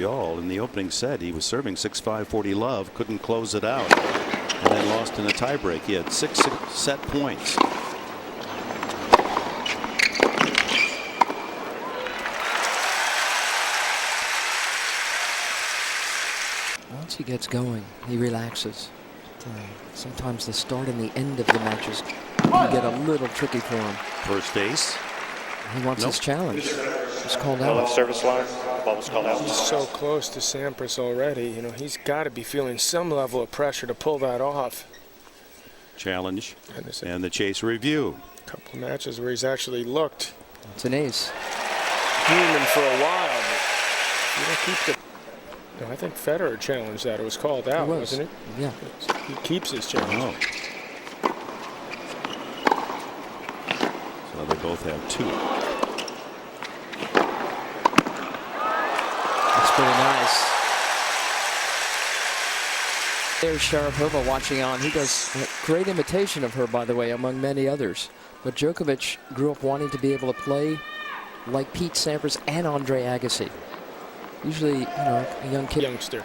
All in the opening set, he was serving 6-5 40 love, couldn't close it out, and then lost in a tiebreak. He had 6 set points. Once he gets going, he relaxes. Sometimes the start and the end of the matches can get a little tricky for him. First ace. He wants his challenge. It's called out. Left service line. Ball was called out. He's so close to Sampras already. You know, he's got to be feeling some level of pressure to pull that off. Challenge and the chase review. A couple of matches where he's actually looked. It's an ace. Human for a while, but you don't keep the. No, I think Federer challenged that. It was called out, wasn't it? Yeah. He keeps his challenge. Oh. So they both have 2. Pretty nice. There's Sharapova watching on. He does a great imitation of her, by the way, among many others. But Djokovic grew up wanting to be able to play like Pete Sampras and Andre Agassi. Usually, you know, a young kid. Youngster.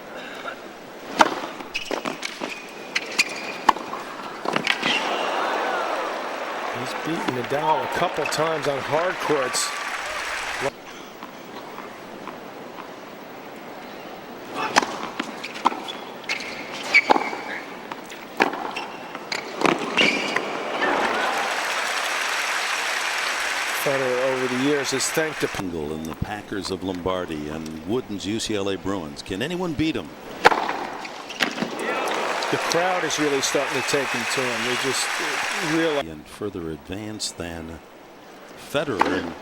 He's beaten Nadal a couple times on hard courts. Federer over the years has thanked the Pingle and the Packers of Lombardy and Wooden's UCLA Bruins. Can anyone beat them? The crowd is really starting to take him to him. They just realize. And further advanced than Federer in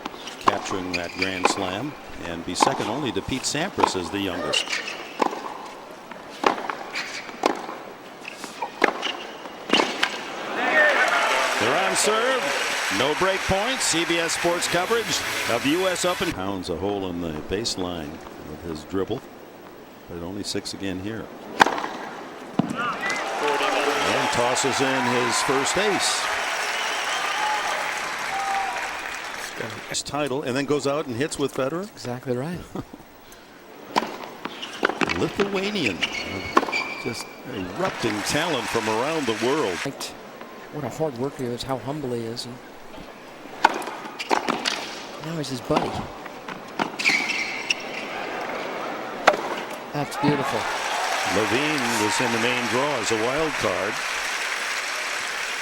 capturing that Grand Slam and be second only to Pete Sampras as the youngest. They're on serve. No break points. CBS Sports coverage of the U.S. Open. Pounds a hole in the baseline with his dribble, but only 6 again here. And tosses in his first ace. His title, and then goes out and hits with Federer. Exactly right. Lithuanian, just erupting talent from around the world. What a hard worker he is, how humble he is. And now he's his buddy. That's beautiful. Levine was in the main draw as a wild card.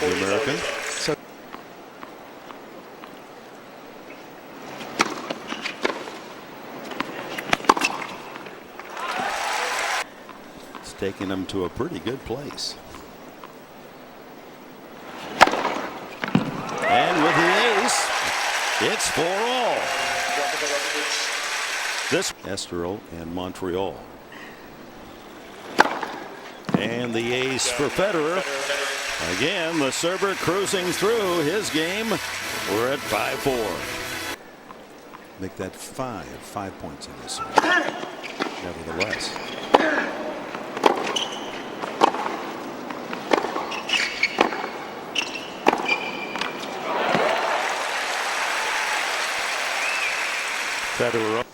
The American. So it's taking him to a pretty good place. And with the ace, it's 4-all. This Estoril and Montreal. And the ace for Federer. Again, the server cruising through his game. We're at 5-4. Make that 5 points in this one. Nevertheless. Federer up.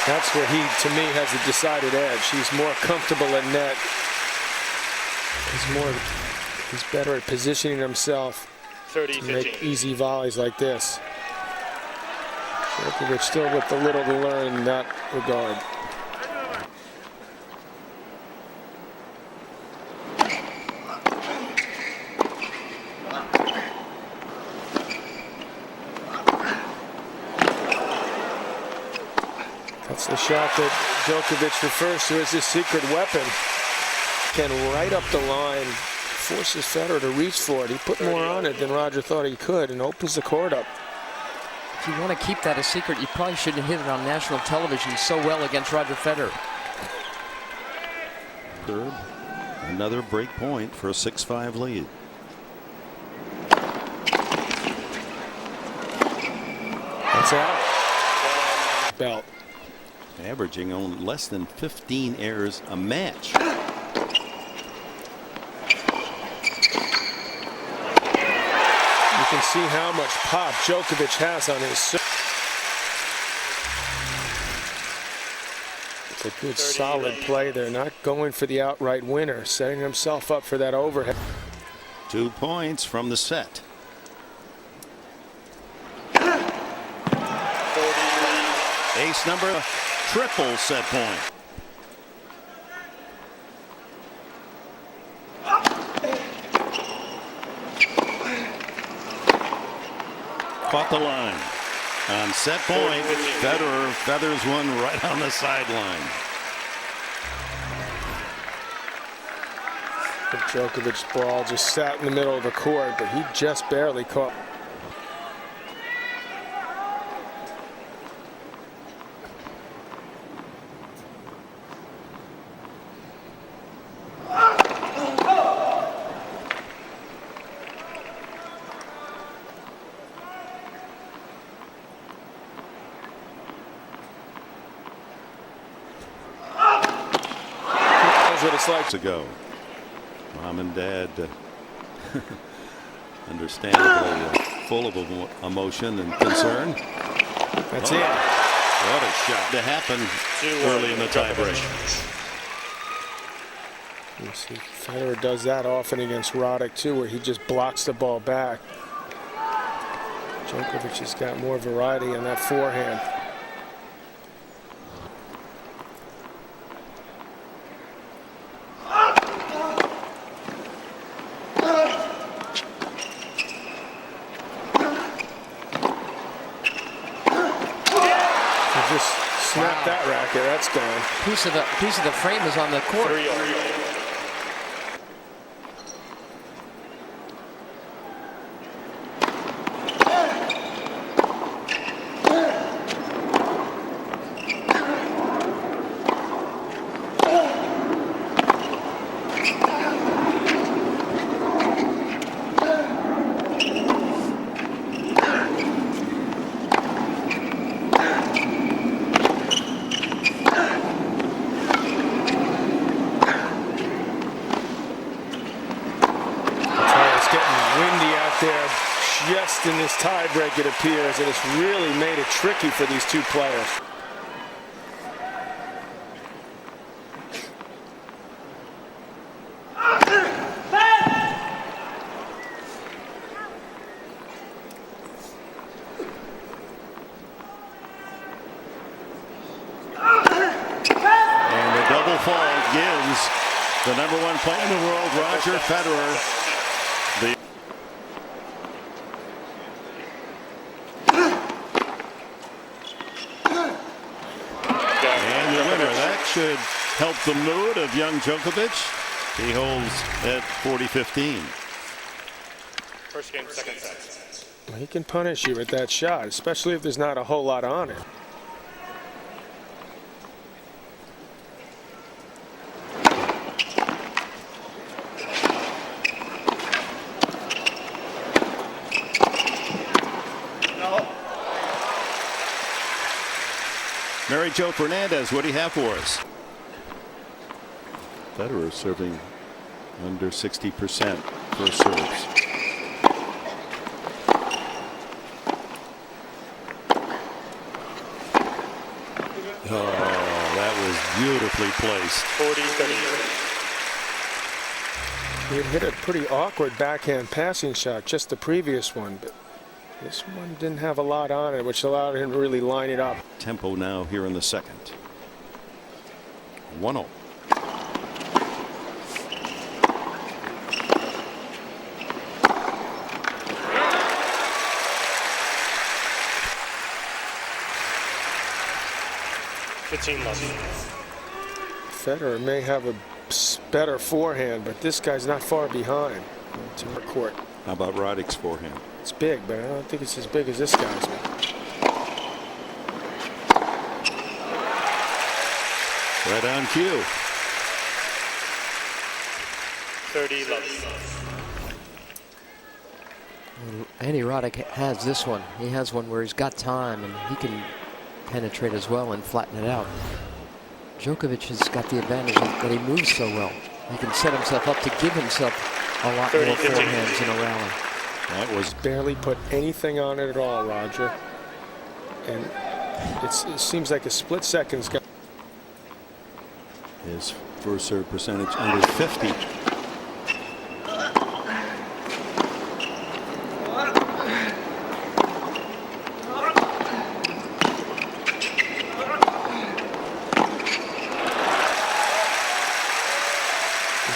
That's where he, to me, has a decided edge. He's more comfortable in net. He's better at positioning himself to make easy volleys like this. Djokovic still with a little to learn in that regard. That's the shot that Djokovic refers to as his secret weapon. Can right up the line, forces Federer to reach for it. He put more on it than Roger thought he could and opens the court up. if you want to keep that a secret, you probably shouldn't hit it on national television so well against Roger Federer. Third, another break point for a 6-5 lead. That's out. Belt. Averaging on less than 15 errors a match. You can see how much pop Djokovic has on his serve. It's a good solid play there, not going for the outright winner, setting himself up for that overhead. 2 points from the set. Ace number, triple set point. Caught the line. On set point, Federer feathers one right on the sideline. Djokovic's ball just sat in the middle of the court, but he just barely caught. What it's like to go. Mom and Dad understandably full of emotion and concern. That's it. What a shot to happen early in the tiebreak. You see, Federer does that often against Roddick too, where he just blocks the ball back. Djokovic has got more variety in that forehand. Just snap that racket. That's gone. Piece of the frame is on the court. Just in this tiebreak, it appears, and it's really made it tricky for these two players. And the double fault gives the #1 player in the world, Roger Federer, the should help the mood of young Djokovic. He holds at 40-15. First game, second set. Well, he can punish you with that shot, especially if there's not a whole lot on it. Mary Jo Fernandez, what do you have for us? Federer serving under 60% for serves. Oh, that was beautifully placed. 40-30. He had hit a pretty awkward backhand passing shot, just the previous one, but this one didn't have a lot on it, which allowed him to really line it up. Tempo now here in the second. 1-0. Federer may have a better forehand, but this guy's not far behind. To our court. How about Roddick's forehand? It's big, but I don't think it's as big as this guy's. Right on cue. 30 love. Andy Roddick has this one. He has one where he's got time and he can penetrate as well and flatten it out. Djokovic has got the advantage that he moves so well. He can set himself up to give himself a lot more forehands in a rally. That was barely put anything on it at all, Roger. And it seems like a split second's got. his first serve percentage under 50. You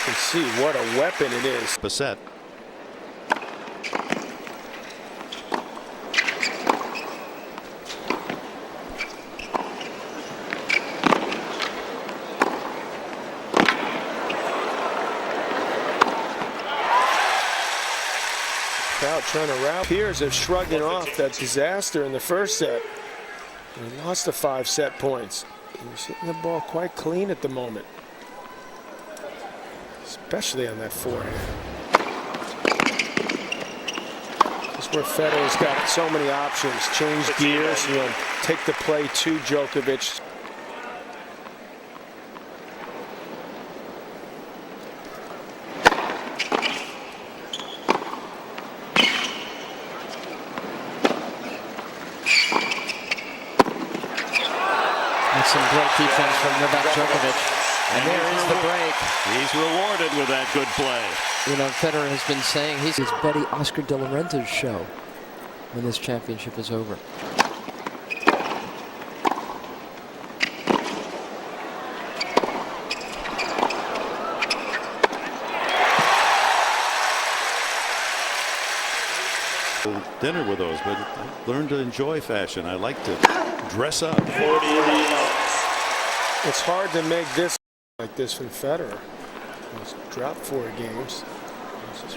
can see what a weapon it is. Bassett. Crowd trying to rally. Peers are shrugging off that disaster in the first set. And he lost the 5 set points. He's hitting the ball quite clean at the moment, especially on that forehand. That's where Federer's got so many options. Change gears, take the play to Djokovic. Some great defense from Novak Djokovic. And there is the break. He's rewarded with that good play. Federer has been saying he's his buddy Oscar De La Renta's show when this championship is over. Dinner with those, but I learned to enjoy fashion. I like to dress up. It's hard to make this like this from Federer. He's dropped 4 games. This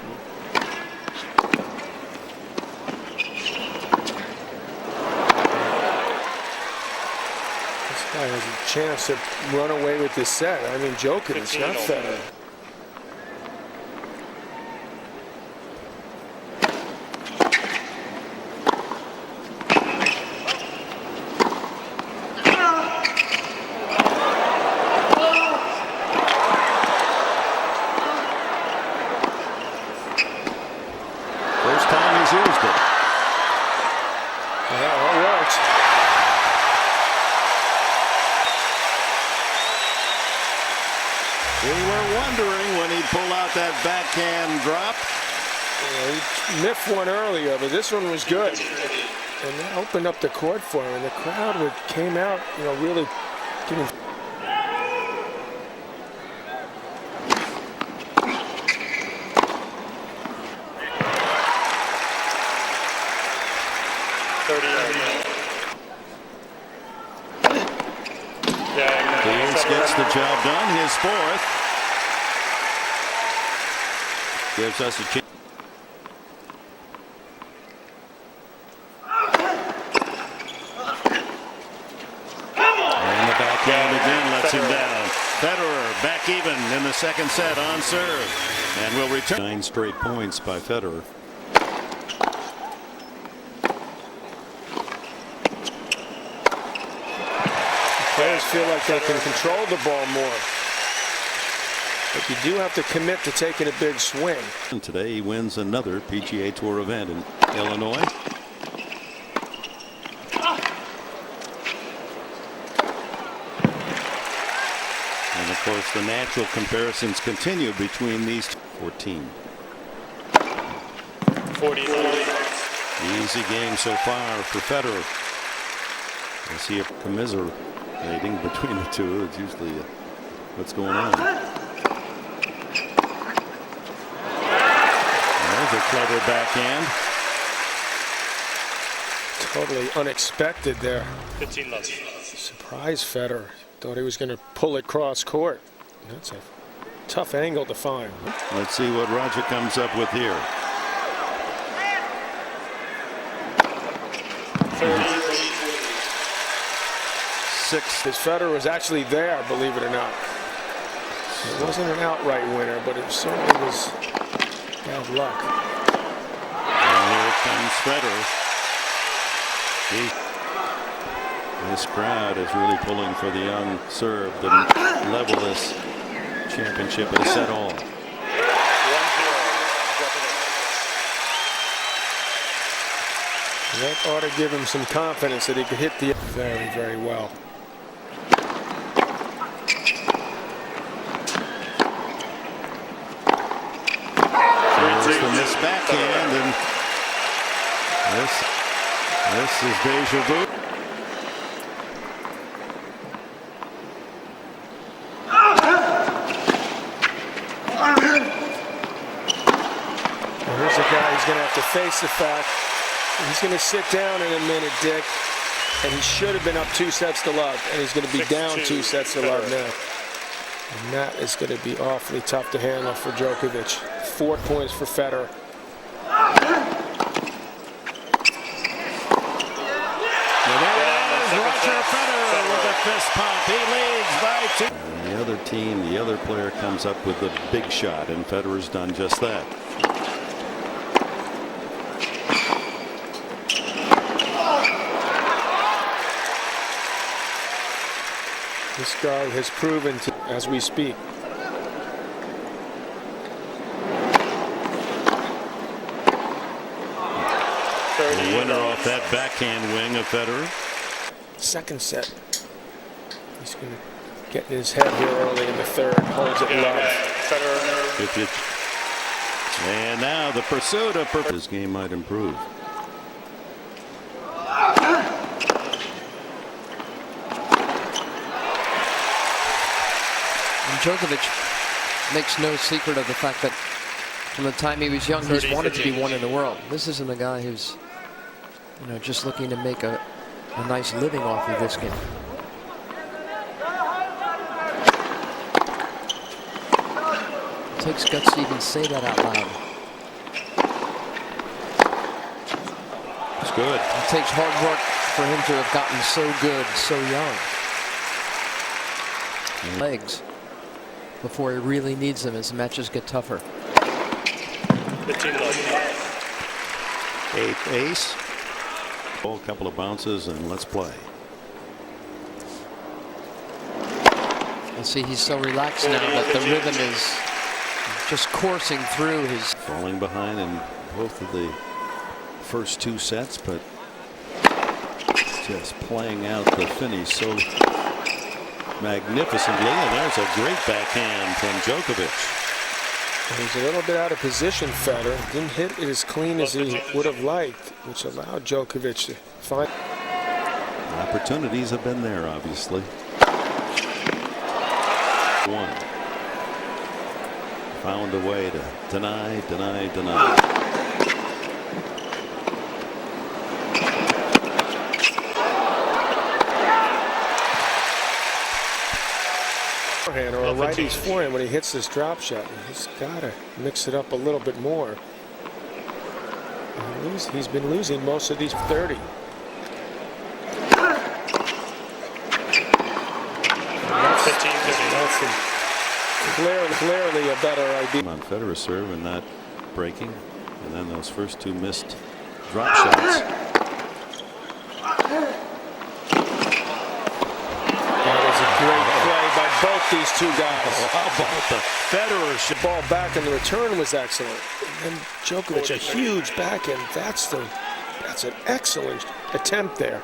guy has a chance to run away with this set. I mean, Djokovic, not Federer. Used it. Yeah, that works. We were wondering when he'd pull out that backhand drop. Yeah, he miffed one earlier, but this one was good. And that opened up the court for him, and the crowd came out, really giving. The ace gets the job done. His 4th. Gives us a chance. And the backhand again lets him down. Federer back even in the second set on serve. And will return. 9 straight points by Federer. Players feel like they can control the ball more. But you do have to commit to taking a big swing. And today he wins another PGA Tour event in Illinois. And of course the natural comparisons continue between these 14. 40. Easy game so far for Federer. I see a commiserating between the two. It's usually what's going on. There's a clever backhand. Totally unexpected there. 15 left. Surprise Federer. Thought he was going to pull it cross court. That's a tough angle to find. Let's see what Roger comes up with here. 6. His Federer was actually there, believe it or not. It wasn't an outright winner, but it certainly was bad luck. And against Federer. This crowd is really pulling for the young Serb to level this championship at a set all. That ought to give him some confidence that he could hit the very, very well. From this backhand, and this is deja vu. Here's a guy who's going to have to face the fact he's going to sit down in a minute, Dick, and he should have been up 2 sets to love, and he's going to be down 2 sets to love now. And that is going to be awfully tough to handle for Djokovic. 4 points for Federer. Roger Federer with a fist pump. He leads by 2. And the other team, the other player comes up with a big shot, and Federer's done just that. This guy has proven to, as we speak. The winner off that backhand wing of Federer. Second set. He's going to get in his head here early in the third. Holds it low. And now the pursuit of his game might improve. And Djokovic makes no secret of the fact that from the time he was young, he's wanted to be one in the world. This isn't a guy who's, just looking to make a nice living off of this game. It takes guts to even say that out loud. It's good. It takes hard work for him to have gotten so good so young. Legs before he really needs them as the matches get tougher. 8th ace. A couple of bounces and let's play. And see, he's so relaxed now that the rhythm is just coursing through his. Falling behind in both of the first 2 sets, but just playing out the finish so magnificently. And there's a great backhand from Djokovic. He's a little bit out of position, Federer. Didn't hit it as clean as he would have liked, which allowed Djokovic to find. Opportunities have been there, obviously. 1. Found a way to deny. Or a righty's forehand when he hits this drop shot. He's got to mix it up a little bit more. He's been losing most of these 30. That's clearly a better idea. On Federer serve and not breaking, and then those first 2 missed drop shots. Great play by both these 2 guys. How about the Federer? The ball back and the return was excellent. And then Djokovic, a huge backhand. That's an excellent attempt there.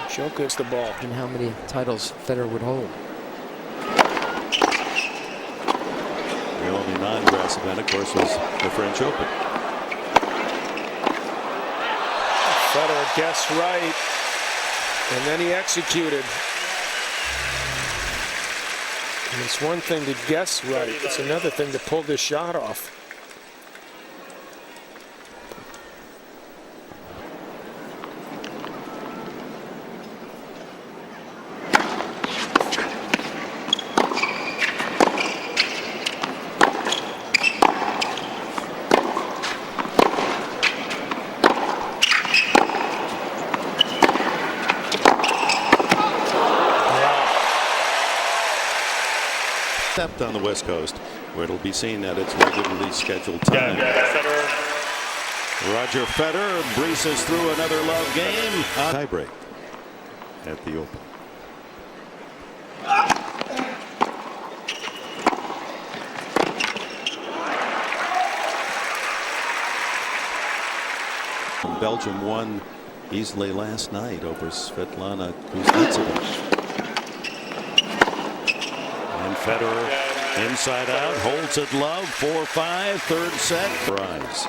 Djokovic the ball. And how many titles Federer would hold. The only non-grass event, of course, was the French Open. Federer guessed right, and then he executed. And it's one thing to guess right, it's another thing to pull this shot off. On the West Coast, where it'll be seen at its regularly scheduled time. Roger Federer breezes through another love game. Tiebreak at the Open. Belgium won easily last night over Svetlana Kuznetsova. And Federer inside out, holds it love, 4-5, third set. Rise.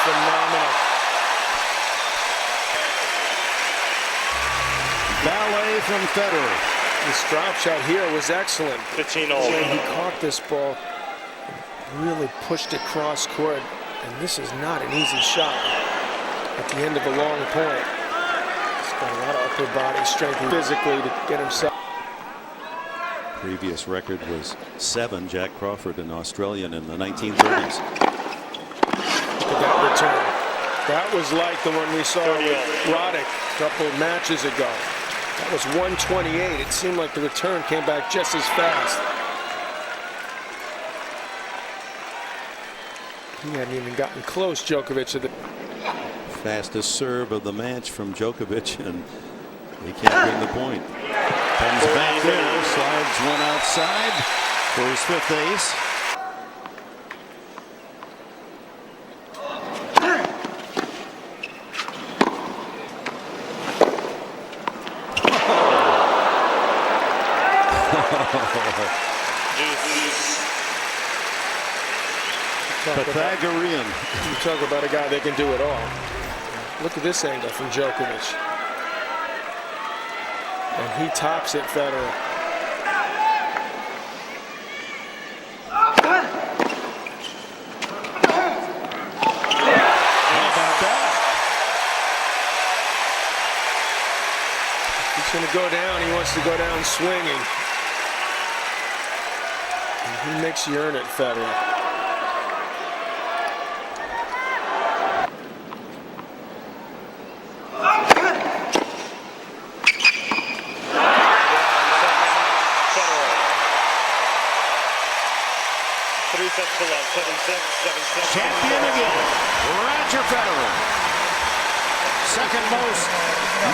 Phenomenal. Ballet from Federer. This drop shot here was excellent. 15 all. He caught this ball, really pushed it cross court, and this is not an easy shot at the end of a long point. He's got a lot of upper body strength physically to get himself. Previous record was 7. Jack Crawford, an Australian in the 1930s. That return. That was like the one we saw with Roddick a couple of matches ago. That was 128. It seemed like the return came back just as fast. He hadn't even gotten close, Djokovic, to the Fastest serve of the match from Djokovic, and he can't win the point. Comes back there, slides one outside for his 5th ace. Pythagorean. You talk about a guy that can do it all. Look at this angle from Djokovic. And he tops it, Federer. How about that? He's going to go down. He wants to go down swinging. And he makes you earn it, Federer. Champion again, Roger Federer. Second most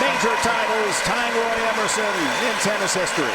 major titles, tying Roy Emerson in tennis history.